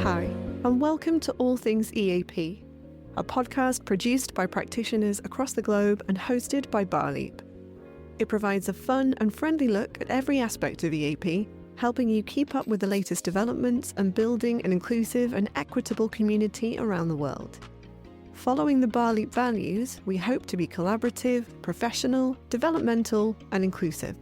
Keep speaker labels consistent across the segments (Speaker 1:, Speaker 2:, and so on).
Speaker 1: Hi, and welcome to All Things EAP, a podcast produced by practitioners across the globe and hosted by Barleap. It provides a fun and friendly look at every aspect of EAP, helping you keep up with the latest developments and building an inclusive and equitable community around the world. Following the Barleap values, we hope to be collaborative, professional, developmental, and inclusive.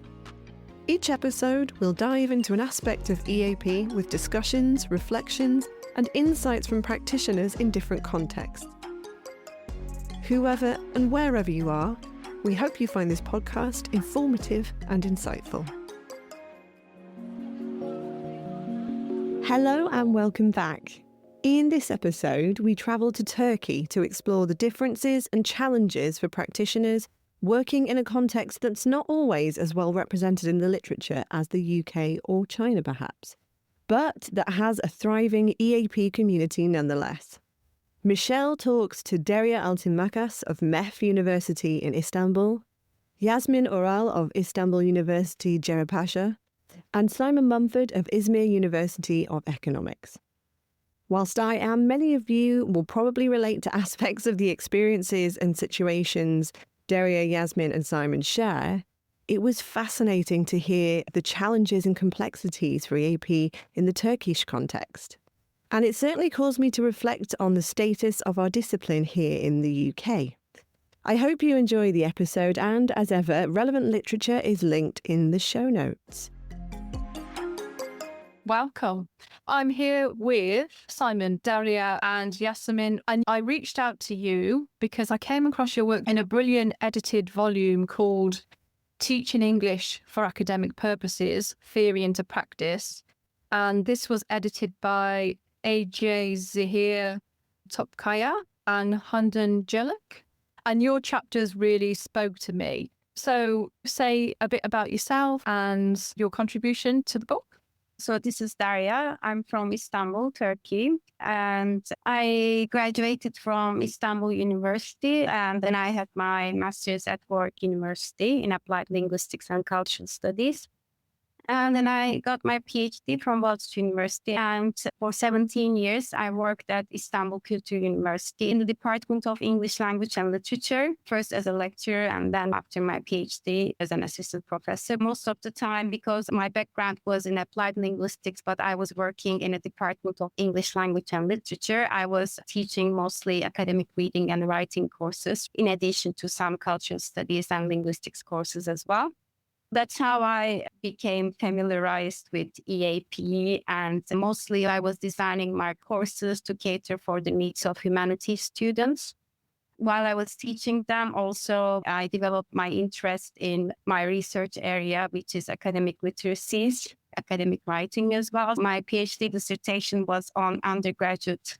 Speaker 1: Each episode will dive into an aspect of EAP with discussions, reflections, and insights from practitioners in different contexts. Whoever and wherever you are, we hope you find this podcast informative and insightful. Hello and welcome back. In this episode, we travel to Turkey to explore the differences and challenges for practitioners working in a context that's not always as well represented in the literature as the UK or China perhaps, but that has a thriving EAP community nonetheless. Michelle talks to Derya Alinmakas of MEF University in Istanbul, Yasemin of Istanbul University-Cerrahpaşa, and Simon Mumford of Izmir University of Economics. Whilst many of you will probably relate to aspects of the experiences and situations Derya, Yasemin and Simon share, it was fascinating to hear the challenges and complexities for EAP in the Turkish context. And it certainly caused me to reflect on the status of our discipline here in the UK. I hope you enjoy the episode, and as ever, relevant literature is linked in the show notes. Welcome. I'm here with Simon, Derya and Yasemin, and I reached out to you because I came across your work in a brilliant edited volume called Teaching English for Academic Purposes, Theory into Practice. And this was edited by A.J. Zahir Topkaya and Handan Jelek. And your chapters really spoke to me. So say a bit about yourself and your contribution to the book.
Speaker 2: So this is Derya. I'm from Istanbul, Turkey, and I graduated from Istanbul University, and then I had my master's at Warwick University in Applied Linguistics and Cultural Studies. And then I got my PhD from Boğaziçi University, and for 17 years, I worked at Istanbul Kültür University in the Department of English Language and Literature, first as a lecturer and then after my PhD as an assistant professor. Most of the time, because my background was in applied linguistics, but I was working in a Department of English Language and Literature, I was teaching mostly academic reading and writing courses, in addition to some cultural studies and linguistics courses as well. That's how I became familiarized with EAP, and mostly I was designing my courses to cater for the needs of humanities students. While I was teaching them, also I developed my interest in my research area, which is academic literacy, academic writing as well. My PhD dissertation was on undergraduate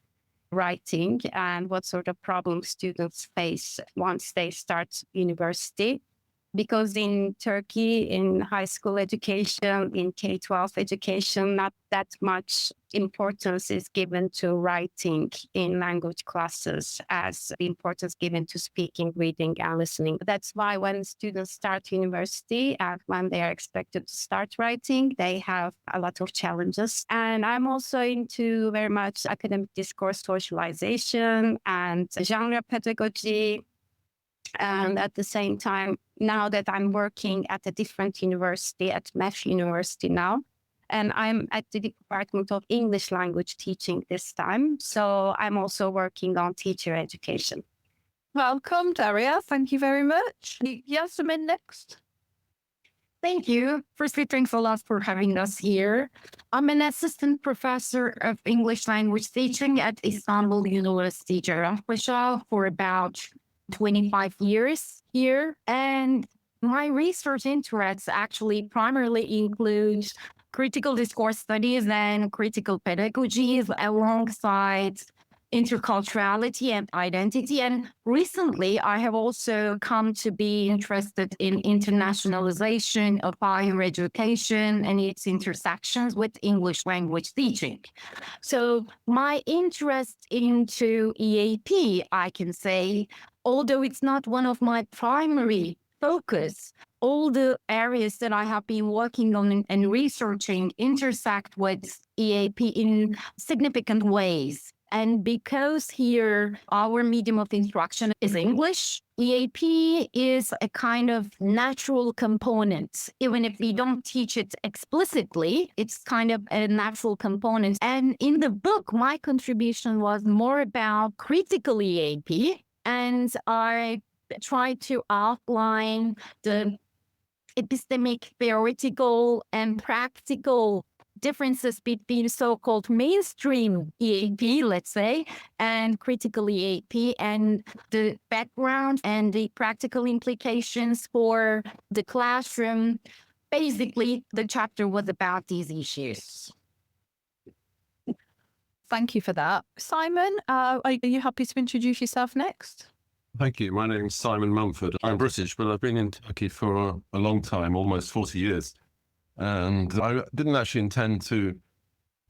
Speaker 2: writing and what sort of problems students face once they start university. Because in Turkey, in high school education, in K-12 education, not that much importance is given to writing in language classes as the importance given to speaking, reading, and listening. That's why when students start university and when they are expected to start writing, they have a lot of challenges. And I'm also into very much academic discourse socialization and genre pedagogy. And at the same time, now that I'm working at a different university, at MEF University now, and I'm at the Department of English Language Teaching this time. So I'm also working on teacher education.
Speaker 1: Welcome, Derya. Thank you very much. Yasemin next.
Speaker 3: Thank you. Firstly, thanks a lot for having us here. I'm an assistant professor of English language teaching at Istanbul University-Cerrahpaşa for about 25 years here. And my research interests actually primarily include critical discourse studies and critical pedagogies alongside interculturality and identity. And recently, I have also come to be interested in internationalization of higher education and its intersections with English language teaching. So my interest into EAP, I can say, although it's not one of my primary focus. All the areas that I have been working on and researching intersect with EAP in significant ways. And because here our medium of instruction is English, EAP is a kind of natural component. Even if we don't teach it explicitly, it's kind of a natural component. And in the book, my contribution was more about critical EAP. And I tried to outline the epistemic, theoretical, and practical differences between so-called mainstream EAP, let's say, and critical EAP, and the background and the practical implications for the classroom. Basically, the chapter was about these issues.
Speaker 4: Thank you for that. Simon, are you happy to introduce yourself next?
Speaker 5: Thank you. My name is Simon Mumford. I'm British, but I've been in Turkey for a long time, almost 40 years. And I didn't actually intend to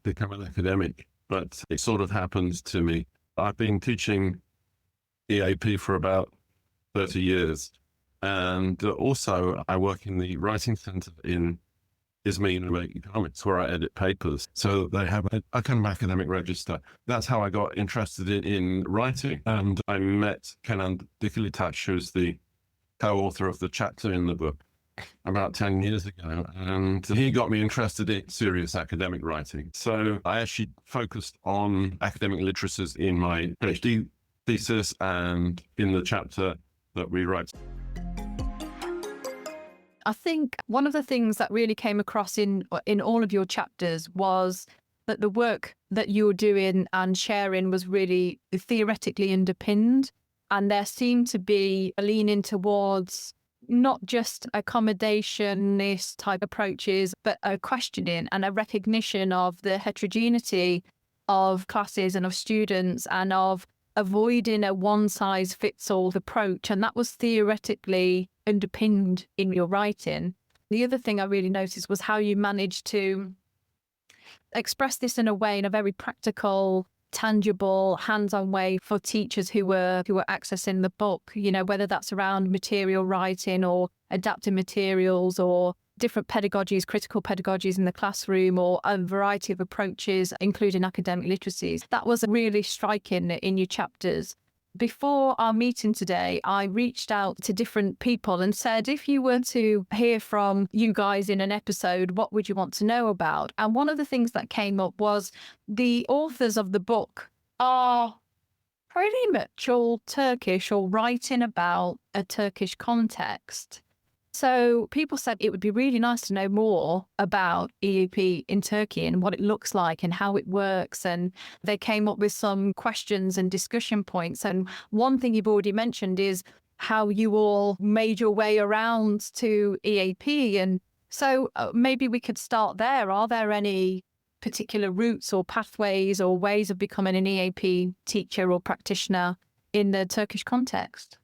Speaker 5: become an academic, but it sort of happened to me. I've been teaching EAP for about 30 years. And also I work in the writing center in Izmir Economics, where I edit papers. So they have a kind of academic register. That's how I got interested in writing. And I met Kenan Dikilitaş, who's the co-author of the chapter in the book, about 10 years ago. And he got me interested in serious academic writing. So I actually focused on academic literatures in my PhD thesis and in the chapter that we write.
Speaker 4: I think one of the things that really came across in all of your chapters was that the work that you were doing and sharing was really theoretically underpinned. And there seemed to be a leaning towards not just accommodationist type approaches, but a questioning and a recognition of the heterogeneity of classes and of students and of avoiding a one-size-fits-all approach. And that was theoretically underpinned in your writing. The other thing I really noticed was how you managed to express this in a very practical, tangible, hands-on way for teachers who were accessing the book, you know, whether that's around material writing or adaptive materials or different pedagogies, critical pedagogies in the classroom, or a variety of approaches, including academic literacies. That was really striking in your chapters. Before our meeting today, I reached out to different people and said, if you were to hear from you guys in an episode, what would you want to know about? And one of the things that came up was the authors of the book are pretty much all Turkish or writing about a Turkish context. So people said it would be really nice to know more about EAP in Turkey and what it looks like and how it works. And they came up with some questions and discussion points. And one thing you've already mentioned is how you all made your way around to EAP. And so maybe we could start there. Are there any particular routes or pathways or ways of becoming an EAP teacher or practitioner in the Turkish context?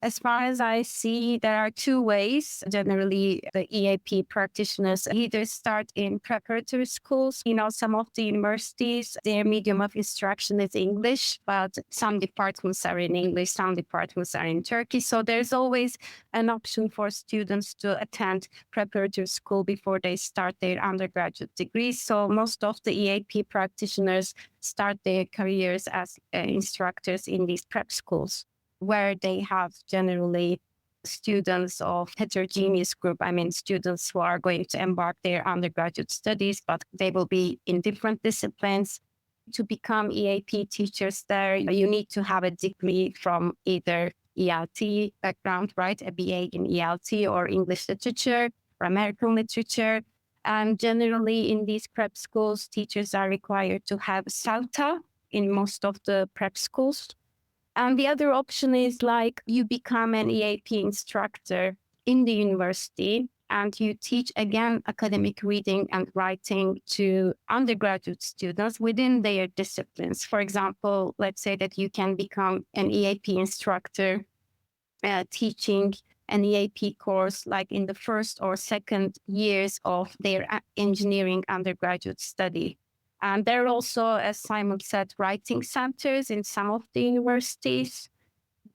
Speaker 2: As far as I see, there are two ways. Generally, the EAP practitioners either start in preparatory schools. You know, some of the universities, their medium of instruction is English, but some departments are in English, some departments are in Turkey. So there's always an option for students to attend preparatory school before they start their undergraduate degrees. So most of the EAP practitioners start their careers as instructors in these prep schools, where they have generally students of heterogeneous group. I mean, students who are going to embark their undergraduate studies, but they will be in different disciplines. To become EAP teachers there, you need to have a degree from either ELT background, right? A BA in ELT or English literature or American literature. And generally in these prep schools, teachers are required to have SALTA in most of the prep schools. And the other option is like you become an EAP instructor in the university and you teach again academic reading and writing to undergraduate students within their disciplines. For example, let's say that you can become an EAP instructor teaching an EAP course like in the first or second years of their engineering undergraduate study. And there are also, as Simon said, writing centers in some of the universities.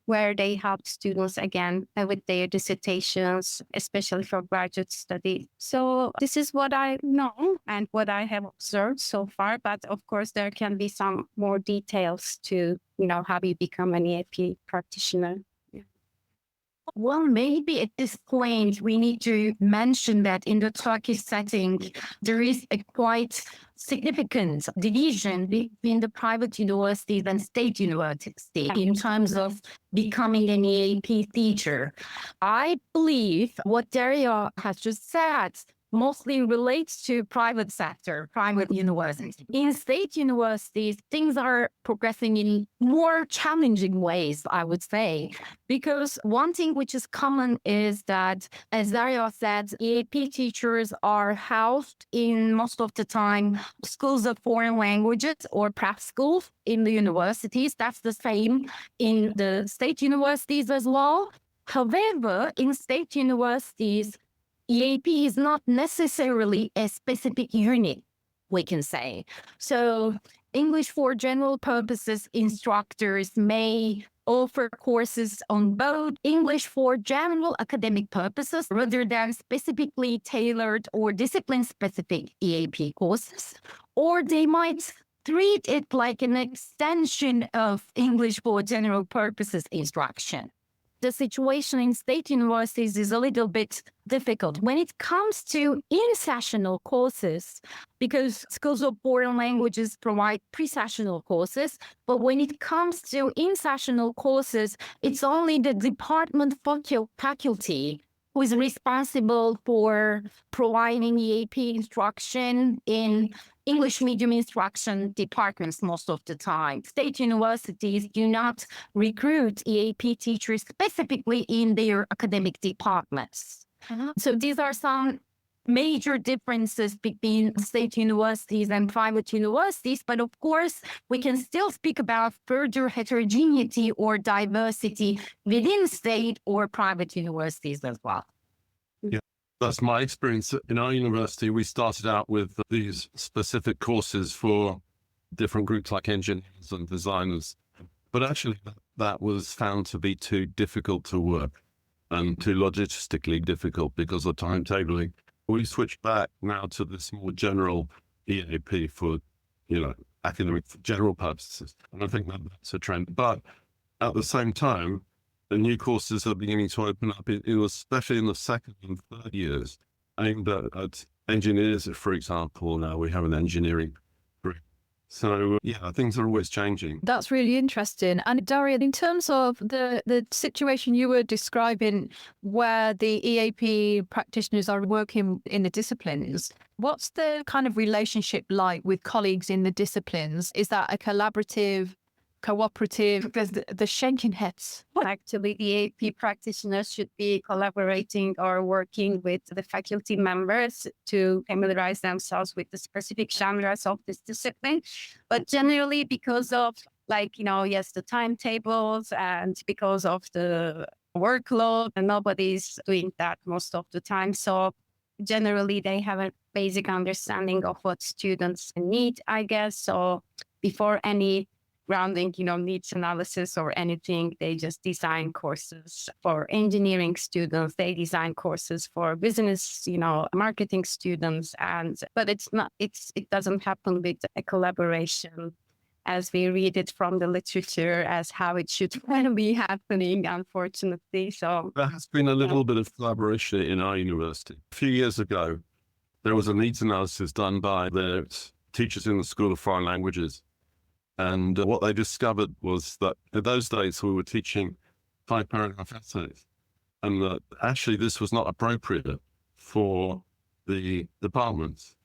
Speaker 2: where they help students again with their dissertations, especially for graduate study. So this is what I know and what I have observed so far. But of course, there can be some more details to, how you become an EAP practitioner.
Speaker 3: Well, maybe at this point, we need to mention that in the Turkish setting, there is a quite significant division between the private universities and state universities in terms of becoming an EAP teacher. I believe what Derya has just said mostly relates to private sector, private universities. In state universities, things are progressing in more challenging ways, I would say, because one thing which is common is that, as Derya said, EAP teachers are housed in most of the time schools of foreign languages or prep schools in the universities. That's the same in the state universities as well. However, in state universities, EAP is not necessarily a specific unit, we can say. So English for general purposes instructors may offer courses on both English for general academic purposes rather than specifically tailored or discipline-specific EAP courses, or they might treat it like an extension of English for general purposes instruction. The situation in state universities is a little bit difficult when it comes to in-sessional courses, because schools of foreign languages provide pre-sessional courses. But when it comes to in-sessional courses, it's only the department faculty who is responsible for providing EAP instruction in English medium instruction departments most of the time. State universities do not recruit EAP teachers specifically in their academic departments. So these are some major differences between state universities and private universities. But of course, we can still speak about further heterogeneity or diversity within state or private universities as well.
Speaker 5: That's my experience. In our university, we started out with these specific courses for different groups like engineers and designers. But actually, that was found to be too difficult to work and too logistically difficult because of timetabling. We switched back now to this more general EAP for, academic general purposes. And I think that's a trend. But at the same time, the new courses are beginning to open up, especially in the second and third years, aimed at engineers, for example. Now we have an engineering group. So, things are always changing.
Speaker 4: That's really interesting. And Derya, in terms of the situation you were describing where the EAP practitioners are working in the disciplines, what's the kind of relationship like with colleagues in the disciplines? Is that a collaborative, cooperative? There's the shaking heads.
Speaker 2: Actually, the EAP practitioners should be collaborating or working with the faculty members to familiarize themselves with the specific genres of this discipline. But generally, because of the timetables and because of the workload, and nobody's doing that most of the time. So generally, they have a basic understanding of what students need, I guess. So before any grounding, needs analysis or anything, they just design courses for engineering students. They design courses for business, marketing students. But it doesn't happen with a collaboration as we read it from the literature as how it should be happening, unfortunately. So
Speaker 5: there has been a little bit of collaboration in our university. A few years ago, there was a needs analysis done by the teachers in the School of Foreign Languages. And what they discovered was that in those days we were teaching 5-paragraph essays, and that actually this was not appropriate for the departments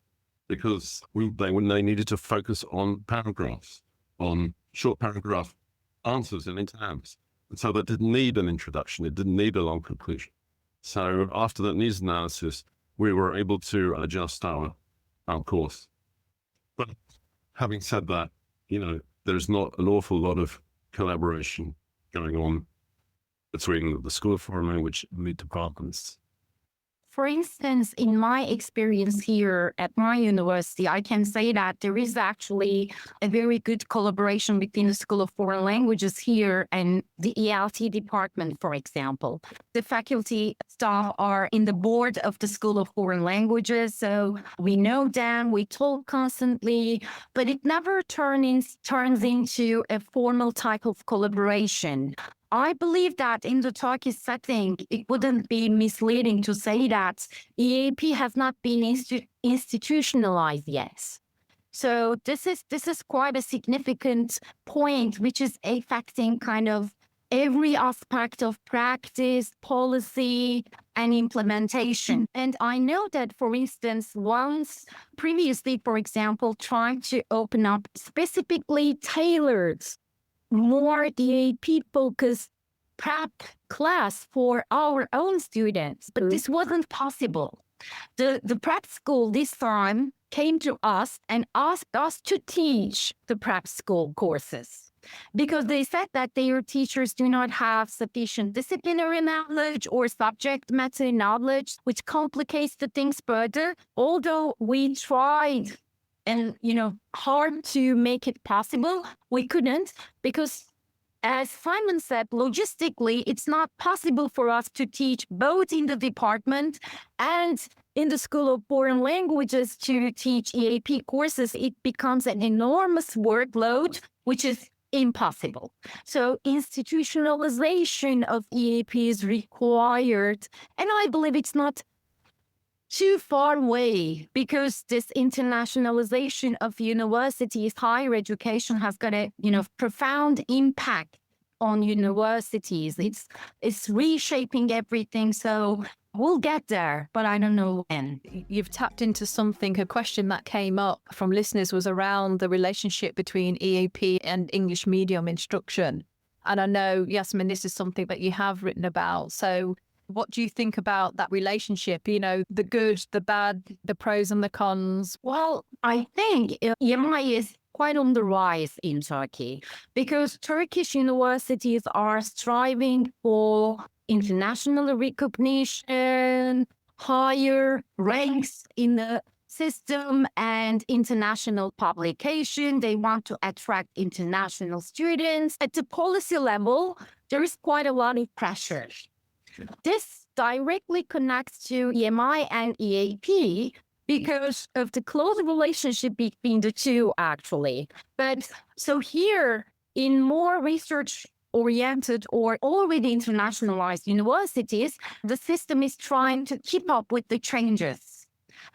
Speaker 5: because they needed to focus on paragraphs, on short paragraph answers in exams. And so that didn't need an introduction. It didn't need a long conclusion. So after that needs analysis, we were able to adjust our course. But having said that, there's not an awful lot of collaboration going on between the School of Foreign Language and the departments.
Speaker 3: For instance, in my experience here at my university, I can say that there is actually a very good collaboration between the School of Foreign Languages here and the ELT department, for example. The faculty staff are in the board of the School of Foreign Languages, so we know them, we talk constantly, but it never turns into a formal type of collaboration. I believe that in the Turkish setting, it wouldn't be misleading to say that EAP has not been institutionalized yet. So this is quite a significant point, which is affecting kind of every aspect of practice, policy, and implementation. And I know that, for instance, once previously, for example, trying to open up specifically tailored more EAP-focused prep class for our own students, but this wasn't possible. The prep school this time came to us and asked us to teach the prep school courses because they said that their teachers do not have sufficient disciplinary knowledge or subject matter knowledge, which complicates the things further. Although we tried and, hard to make it possible, we couldn't because, as Simon said, logistically, it's not possible for us to teach both in the department and in the School of Foreign Languages to teach EAP courses. It becomes an enormous workload, which is impossible. So institutionalization of EAP is required. And I believe it's not too far away because this internationalization of universities, higher education has got a profound impact on universities. It's reshaping everything. So we'll get there, but I don't know when.
Speaker 4: You've tapped into something. A question that came up from listeners was around the relationship between EAP and English medium instruction. And I know, Yasemin, this is something that you have written about. So what do you think about that relationship? The good, the bad, the pros and the cons?
Speaker 3: Well, I think EMI is quite on the rise in Turkey because Turkish universities are striving for international recognition, higher ranks in the system, and international publication. They want to attract international students. At the policy level, there is quite a lot of pressure. This directly connects to EMI and EAP because of the close relationship between the two, actually. But so here, in more research-oriented or already internationalized universities, the system is trying to keep up with the changes.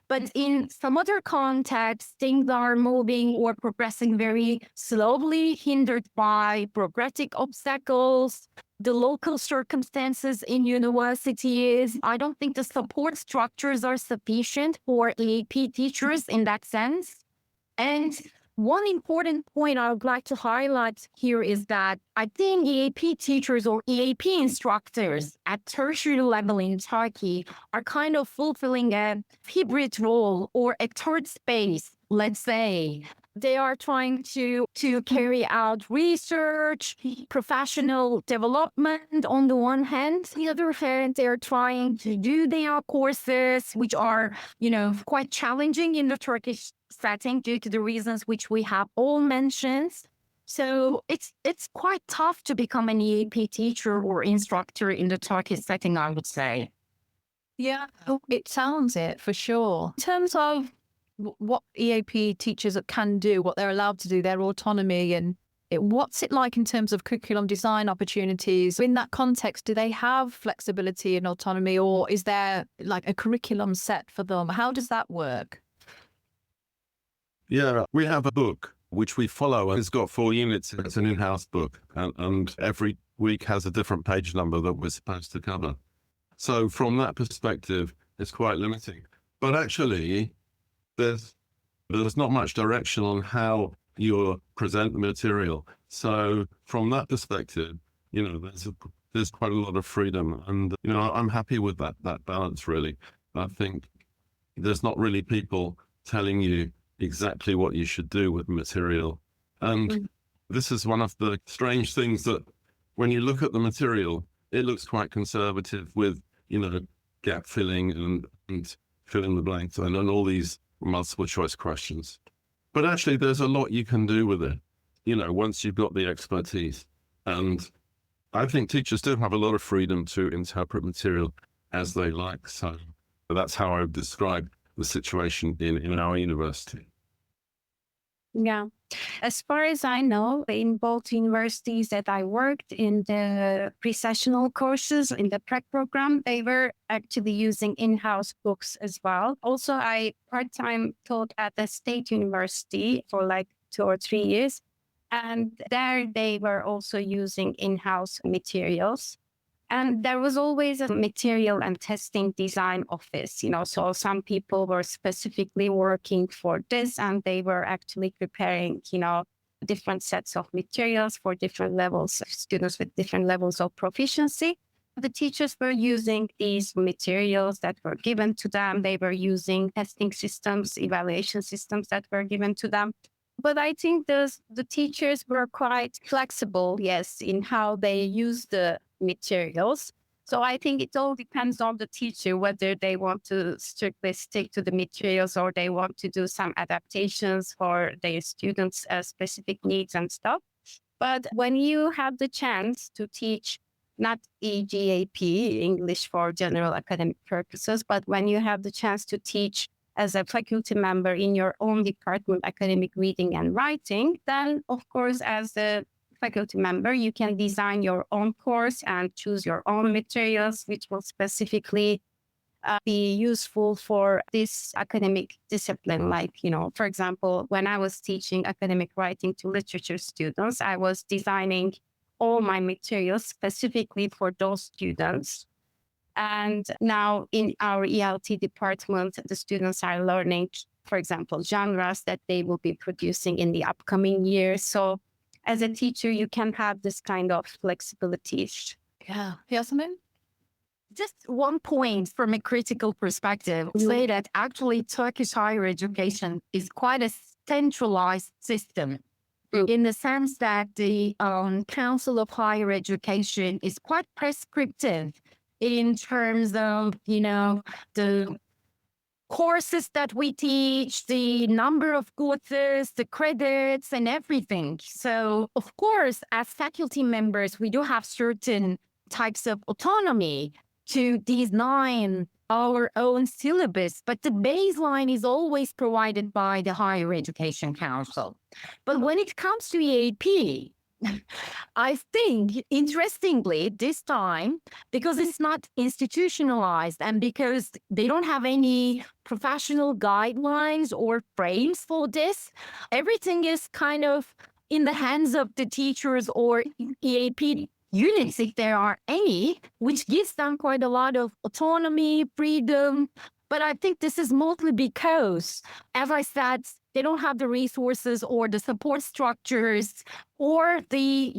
Speaker 3: But in some other contexts, things are moving or progressing very slowly, hindered by bureaucratic obstacles, the local circumstances in universities. I don't think the support structures are sufficient for EAP teachers in that sense. And one important point I would like to highlight here is that I think EAP teachers or EAP instructors at tertiary level in Turkey are kind of fulfilling a hybrid role or a third space, let's say. They are trying to carry out research, professional development on the one hand. On the other hand, they are trying to do their courses, which are, quite challenging in the Turkish setting due to the reasons which we have all mentioned. So it's quite tough to become an EAP teacher or instructor in the Turkish setting, I would say.
Speaker 4: Yeah, it sounds it for sure. In terms of what EAP teachers can do, what they're allowed to do, their autonomy, and what's it like in terms of curriculum design opportunities? In that context, do they have flexibility and autonomy, or is there like a curriculum set for them? How does that work?
Speaker 5: Yeah, we have a book which we follow, and it's got 4 units. It's an in-house book, and every week has a different page number that we're supposed to cover. So from that perspective, it's quite limiting. But actually, there's not much direction on how you present the material. So from that perspective, there's quite a lot of freedom, and I'm happy with that balance. Really, I think there's not really people telling you exactly what you should do with material, and this is one of the strange things that when you look at the material, it looks quite conservative with gap filling and fill in the blanks and all these multiple choice questions. But actually, there's a lot you can do with it, once you've got the expertise. And I think teachers do have a lot of freedom to interpret material as they like. So that's how I would describe the situation in our university.
Speaker 2: Yeah. As far as I know, in both universities that I worked in the pre-sessional courses, in the prep program, they were actually using in-house books as well. Also, I part-time taught at a state university for like 2 or 3 years. And there they were also using in-house materials. And there was always a material and testing design office, so some people were specifically working for this and they were actually preparing, different sets of materials for different levels of students with different levels of proficiency. The teachers were using these materials that were given to them. They were using testing systems, evaluation systems that were given to them. But I think the teachers were quite flexible, yes, in how they use the materials. So I think it all depends on the teacher, whether they want to strictly stick to the materials or they want to do some adaptations for their students' specific needs and stuff. But when you have the chance to teach not EGAP, English for general academic purposes, but when you have the chance to teach as a faculty member in your own department, academic reading and writing, then of course, as a faculty member, you can design your own course and choose your own materials, which will specifically be useful for this academic discipline. Like, for example, when I was teaching academic writing to literature students, I was designing all my materials specifically for those students. And now in our ELT department, the students are learning, for example, genres that they will be producing in the upcoming year. So as a teacher, you can have this kind of flexibility.
Speaker 4: Yeah. Yasemin?
Speaker 3: Just one point from a critical perspective, say that actually Turkish higher education is quite a centralized system in the sense that the Council of Higher Education is quite prescriptive in terms of, the courses that we teach, the number of courses, the credits and everything. So, of course, as faculty members, we do have certain types of autonomy to design our own syllabus, but the baseline is always provided by the Higher Education Council. But when it comes to EAP, I think, interestingly, this time, because it's not institutionalized and because they don't have any professional guidelines or frames for this, everything is kind of in the hands of the teachers or EAP units, if there are any, which gives them quite a lot of autonomy, freedom. But I think this is mostly because, as I said, they don't have the resources or the support structures or the,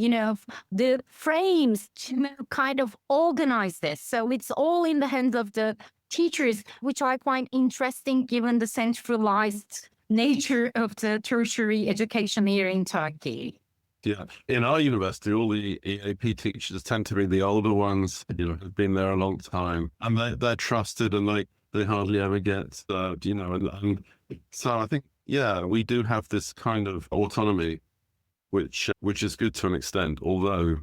Speaker 3: the frames to kind of organize this. So it's all in the hands of the teachers, which I find interesting given the centralized nature of the tertiary education here in Turkey.
Speaker 5: Yeah, in our university, all the EAP teachers tend to be the older ones, who've been there a long time, and they're trusted, and they hardly ever get, and so I think, yeah, we do have this kind of autonomy, which is good to an extent, although,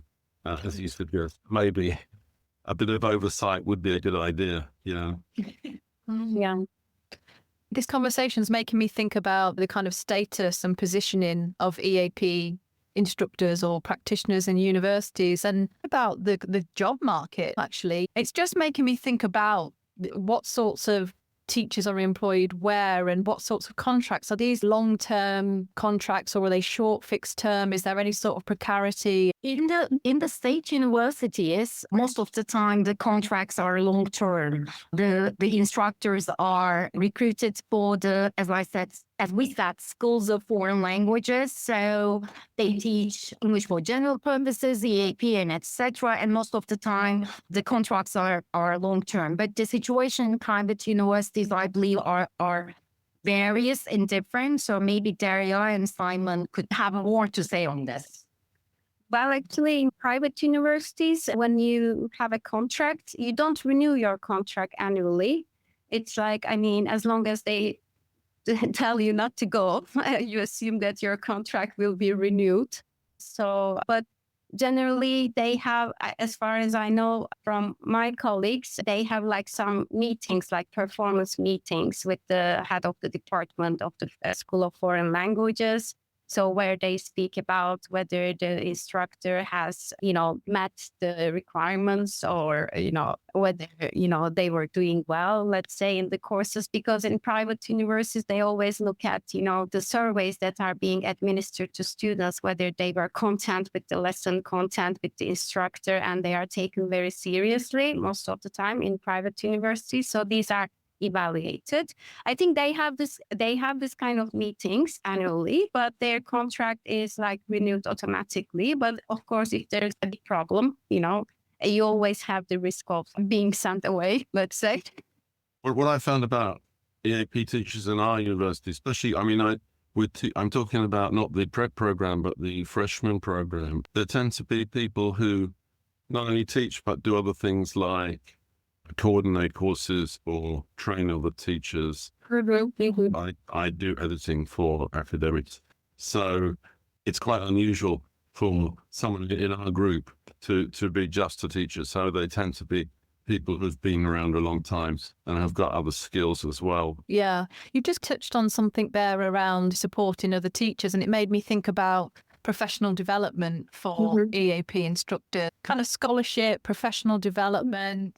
Speaker 5: as you suggest, maybe a bit of oversight would be a good idea,
Speaker 2: Yeah.
Speaker 4: This conversation is making me think about the kind of status and positioning of EAP instructors or practitioners in universities and about the job market, actually. It's just making me think about what sorts of teachers are employed where and what sorts of contracts. Are these long-term contracts or are they short, fixed term? Is there any sort of precarity?
Speaker 3: In the state universities, most of the time the contracts are long-term. The instructors are recruited for as we said, schools of foreign languages. So they teach English for general purposes, EAP, and etc. And most of the time, the contracts are long-term. But the situation in private universities, I believe, are various and different. So maybe Derya and Simon could have more to say on this.
Speaker 2: Well, actually, in private universities, when you have a contract, you don't renew your contract annually. It's like, I mean, as long as they tell you not to go, you assume that your contract will be renewed. So, but generally, they have, as far as I know from my colleagues, they have like some meetings, like performance meetings with the head of the department of the School of Foreign Languages. So where they speak about whether the instructor has, met the requirements or, whether, they were doing well, let's say in the courses, because in private universities, they always look at, the surveys that are being administered to students, whether they were content with the lesson, content with the instructor, and they are taken very seriously most of the time in private universities. So these are evaluated. I think they have this kind of meetings annually, but their contract is like renewed automatically. But of course, if there's a big problem, you always have the risk of being sent away, let's say.
Speaker 5: What I found about EAP teachers in our university, especially, I mean, I'm talking about not the prep program, but the freshman program. There tend to be people who not only teach, but do other things like coordinate courses or train other teachers. I do editing for academics. So it's quite unusual for someone in our group to be just a teacher. So they tend to be people who've been around a long time and have got other skills as well.
Speaker 4: Yeah, you just touched on something there around supporting other teachers, and it made me think about professional development for EAP instructors, kind of scholarship, professional development.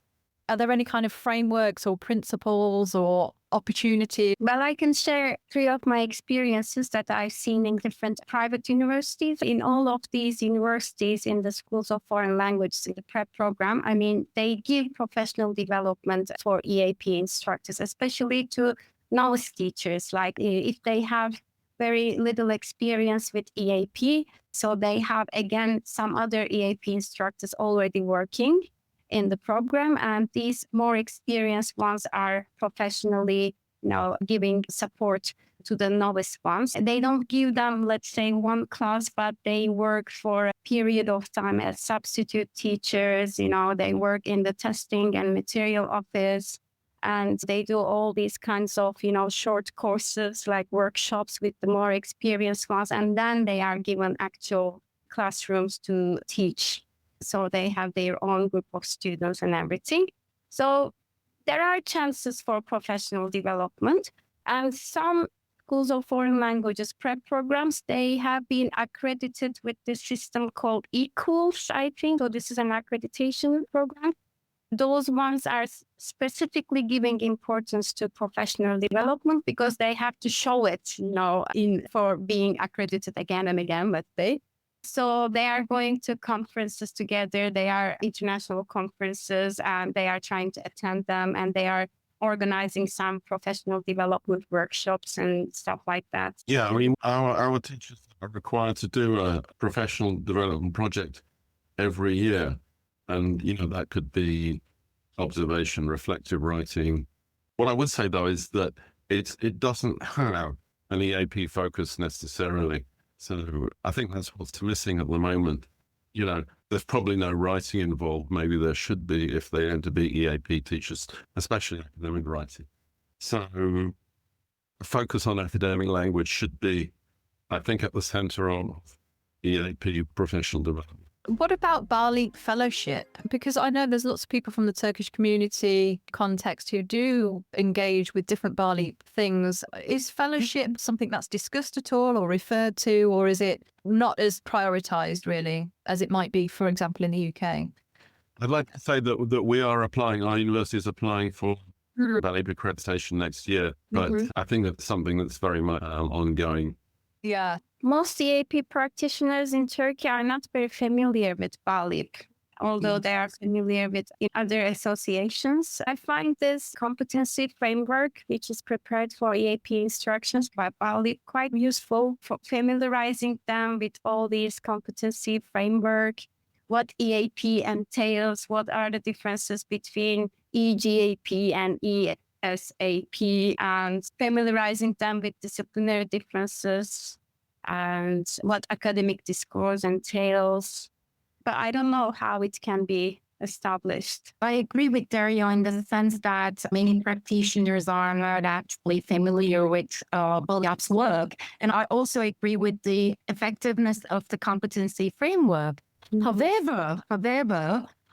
Speaker 4: Are there any kind of frameworks or principles or opportunities?
Speaker 2: Well, I can share 3 of my experiences that I've seen in different private universities. In all of these universities, in the schools of foreign languages, in the prep program, I mean, they give professional development for EAP instructors, especially to novice teachers. Like if they have very little experience with EAP, so they have, again, some other EAP instructors already working in the program, and these more experienced ones are professionally, giving support to the novice ones. They don't give them, let's say, one class, but they work for a period of time as substitute teachers. They work in the testing and material office, and they do all these kinds of, short courses like workshops with the more experienced ones, and then they are given actual classrooms to teach. So they have their own group of students and everything. So there are chances for professional development. And some schools of foreign languages prep programs, they have been accredited with this system called eQuals, I think. So this is an accreditation program. Those ones are specifically giving importance to professional development because they have to show it, for being accredited again and again, let's say. So they are going to conferences together. They are international conferences, and they are trying to attend them, and they are organizing some professional development workshops and stuff like that.
Speaker 5: Yeah, I mean, our teachers are required to do a professional development project every year. And, that could be observation, reflective writing. What I would say, though, is that it doesn't have an EAP focus necessarily. So I think that's what's missing at the moment. There's probably no writing involved. Maybe there should be if they aim to be EAP teachers, especially academic writing. So a focus on academic language should be, I think, at the center of EAP professional development.
Speaker 4: What about Bali Fellowship? Because I know there's lots of people from the Turkish community context who do engage with different Bali things. Is fellowship something that's discussed at all or referred to, or is it not as prioritized really as it might be, for example, in the UK?
Speaker 5: I'd like to say that we are applying, our university is applying for Bali accreditation next year, but I think that's something that's very much ongoing.
Speaker 4: Yeah.
Speaker 2: Most EAP practitioners in Turkey are not very familiar with BALIP, although they are familiar with other associations. I find this competency framework, which is prepared for EAP instructions by BALIP, quite useful for familiarizing them with all these competency framework, what EAP entails, what are the differences between EGAP and ESAP, and familiarizing them with disciplinary differences. and what academic discourse entails. But I don't know how it can be established.
Speaker 3: I agree with Derya in the sense that many practitioners are not actually familiar with BALIAP's work. And I also agree with the effectiveness of the competency framework. However,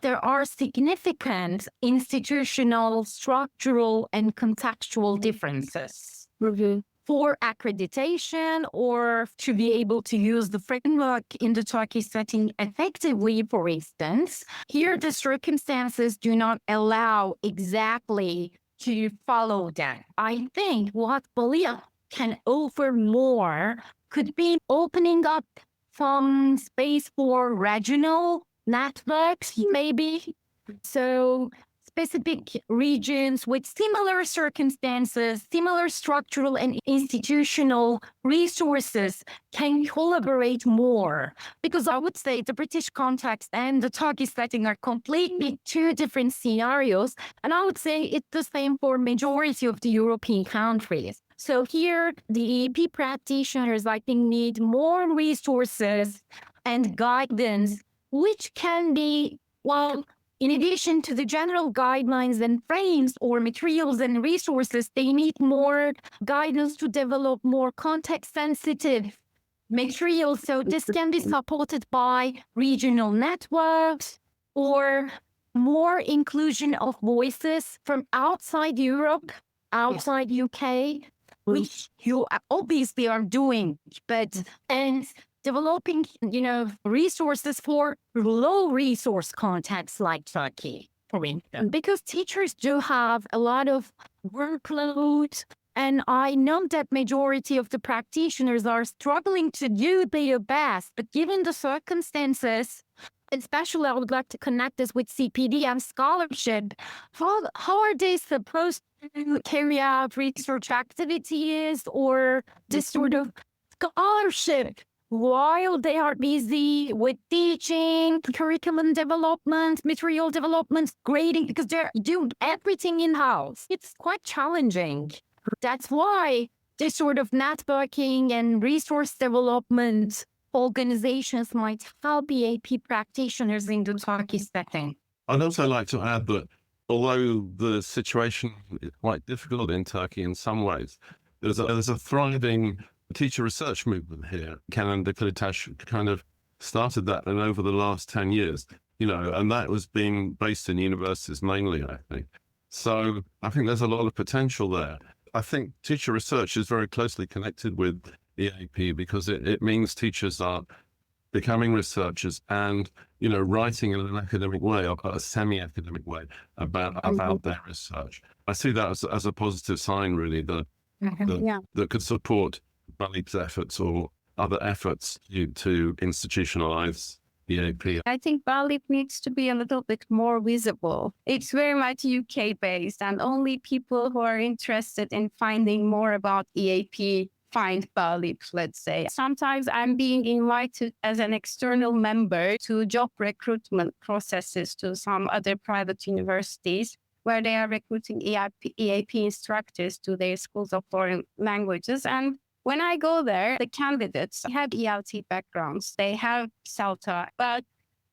Speaker 3: there are significant institutional, structural, and contextual differences. For accreditation or to be able to use the framework in the Turkish setting effectively, for instance, here the circumstances do not allow exactly to follow that. I think what BALIAP can offer more could be opening up some space for regional networks, maybe. So specific regions with similar circumstances, similar structural and institutional resources can collaborate more. Because I would say the British context and the Turkish setting are completely two different scenarios. And I would say it's the same for majority of the European countries. So here, the EAP practitioners, I think, need more resources and guidance, which can be, well, in addition to the general guidelines and frames or materials and resources, they need more guidance to develop more context-sensitive materials. So this can be supported by regional networks or more inclusion of voices from outside Europe, outside UK, which you obviously are doing, and developing, resources for low resource contexts like Turkey, for instance, because teachers do have a lot of workload. And I know that majority of the practitioners are struggling to do their best, but given the circumstances, especially I would like to connect this with CPD and scholarship, how are they supposed to carry out research activities or this sort of scholarship while they are busy with teaching, curriculum development, material development, grading, because they're doing everything in-house. It's quite challenging. That's why this sort of networking and resource development organizations might help EAP practitioners in the Turkish setting.
Speaker 5: I'd also like to add that although the situation is quite difficult in Turkey in some ways, there's a thriving teacher research movement here. Kenan Demirtaş kind of started that, and over the last 10 years, and that was being based in universities mainly, I think. So I think there's a lot of potential there. I think teacher research is very closely connected with EAP because it means teachers are becoming researchers and, writing in an academic way or a semi-academic way about their research. I see that as a positive sign, really, that could support BALIP's efforts or other efforts to institutionalize EAP.
Speaker 2: I think BALIP needs to be a little bit more visible. It's very much UK based, and only people who are interested in finding more about EAP find BALIP, let's say. Sometimes I'm being invited as an external member to job recruitment processes to some other private universities where they are recruiting EAP instructors to their schools of foreign languages. And when I go there, the candidates have ELT backgrounds, they have self-taught, but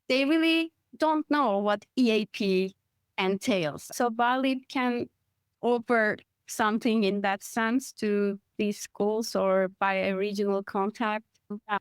Speaker 2: they really don't know what EAP entails. So BALIP can offer something in that sense to these schools or by a regional contact.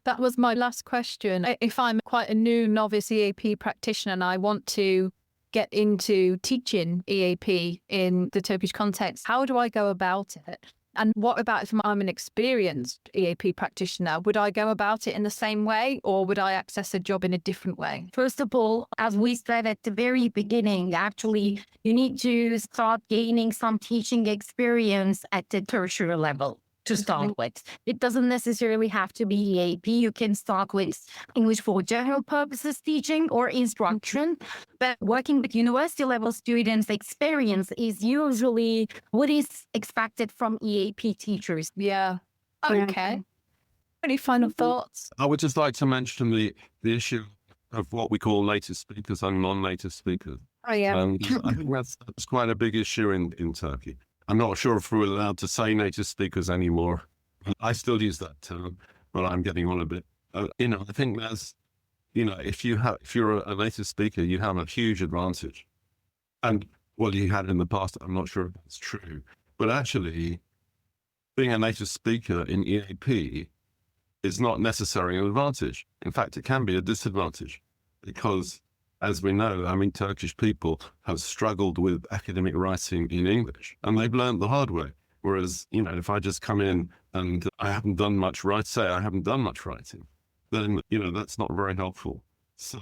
Speaker 4: That was my last question. If I'm quite a new novice EAP practitioner and I want to get into teaching EAP in the Turkish context, how do I go about it? And what about if I'm an experienced EAP practitioner? Would I go about it in the same way, or would I access a job in a different way?
Speaker 3: First of all, as we said at the very beginning, actually, you need to start gaining some teaching experience at the tertiary level to start with. It doesn't necessarily have to be EAP. You can start with English for general purposes teaching or instruction. But working with university level students, experience is usually what is expected from EAP teachers.
Speaker 4: Yeah. Okay. Any final thoughts?
Speaker 5: I would just like to mention the issue of what we call native speakers and non-native speakers.
Speaker 2: Oh, yeah.
Speaker 5: I think that's quite a big issue in Turkey. I'm not sure if we're allowed to say native speakers anymore. I still use that term. well, I'm getting on a bit. I think there's, if you're a native speaker, you have a huge advantage. And well, you had in the past, I'm not sure if that's true, but actually being a native speaker in EAP is not necessarily an advantage. In fact, it can be a disadvantage because, as we know, Turkish people have struggled with academic writing in English and they've learned the hard way. Whereas, if I just come in and I haven't done much writing, then, that's not very helpful. So,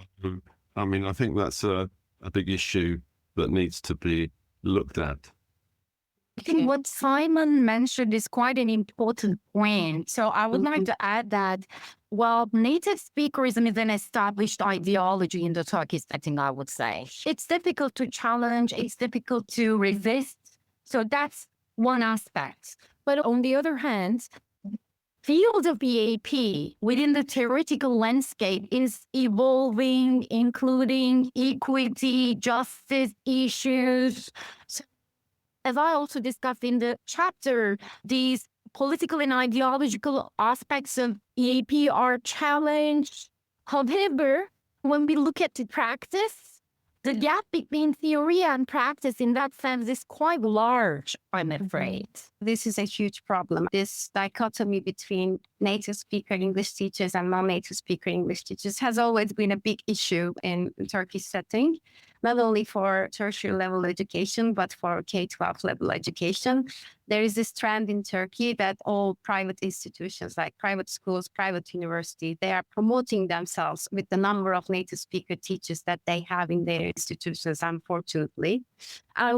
Speaker 5: I think that's a big issue that needs to be looked at.
Speaker 3: I think what Simon mentioned is quite an important point. So I would like to add that while native speakerism is an established ideology in the Turkish setting, I would say, it's difficult to challenge, it's difficult to resist. So that's one aspect. But on the other hand, field of EAP within the theoretical landscape is evolving, including equity, justice issues. So, as I also discussed in the chapter, these political and ideological aspects of EAP are challenged. However, when we look at the practice, the gap between theory and practice in that sense is quite large, I'm afraid.
Speaker 2: This is a huge problem. This dichotomy between native speaker English teachers and non-native speaker English teachers has always been a big issue in Turkish setting, not only for tertiary level education, but for K-12 level education. There is this trend in Turkey that all private institutions like private schools, private universities, they are promoting themselves with the number of native speaker teachers that they have in their institutions, unfortunately.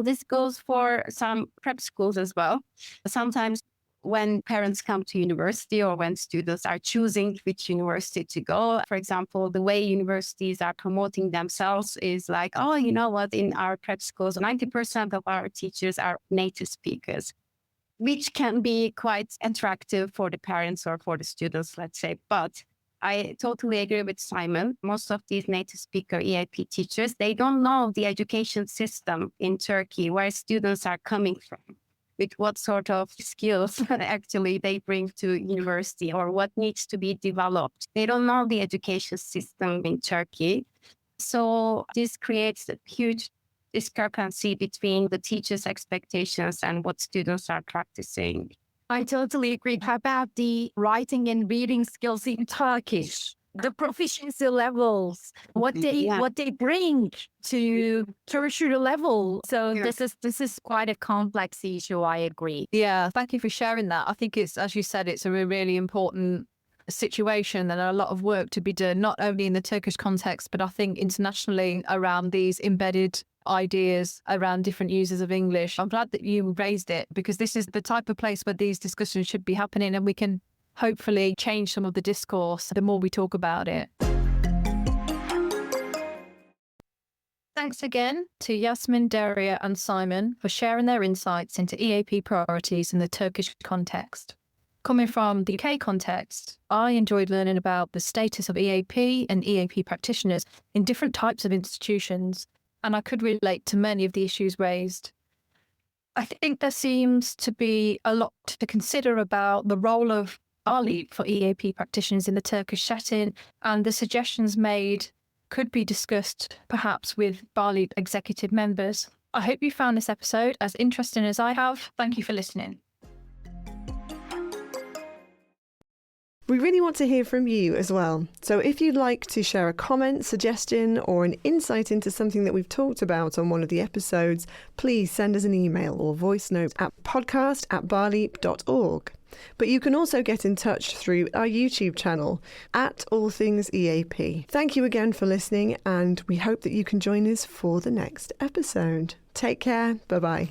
Speaker 2: This goes for some prep schools as well. Sometimes when parents come to university or when students are choosing which university to go, for example, the way universities are promoting themselves is like, oh, you know what, in our prep schools, 90% of our teachers are native speakers, which can be quite attractive for the parents or for the students, let's say. But I totally agree with Simon. Most of these native speaker EAP teachers, they don't know the education system in Turkey, where students are coming from, with what sort of skills actually they bring to university or what needs to be developed. They don't know the education system in Turkey. So this creates a huge discrepancy between the teachers' expectations and what students are practicing.
Speaker 3: I totally agree. How about the writing and reading skills in Turkish? The proficiency levels, what they bring to tertiary level. So this is quite a complex issue. I agree.
Speaker 4: Yeah, thank you for sharing that. I think it's, as you said, it's a really important situation and a lot of work to be done, not only in the Turkish context, but I think internationally around these embedded ideas around different users of English. I'm glad that you raised it because this is the type of place where these discussions should be happening and we can hopefully change some of the discourse the more we talk about it. Thanks again to Yasemin, Derya and Simon for sharing their insights into EAP priorities in the Turkish context. Coming from the UK context, I enjoyed learning about the status of EAP and EAP practitioners in different types of institutions, and I could relate to many of the issues raised. I think there seems to be a lot to consider about the role of BALIP for EAP practitioners in the Turkish setting, and the suggestions made could be discussed perhaps with BALIP executive members. I hope you found this episode as interesting as I have. Thank you for listening.
Speaker 1: We really want to hear from you as well. So if you'd like to share a comment, suggestion, or an insight into something that we've talked about on one of the episodes, please send us an email or voice note at podcast@barleap.org. But you can also get in touch through our YouTube channel at All Things EAP. Thank you again for listening, and we hope that you can join us for the next episode. Take care. Bye-bye.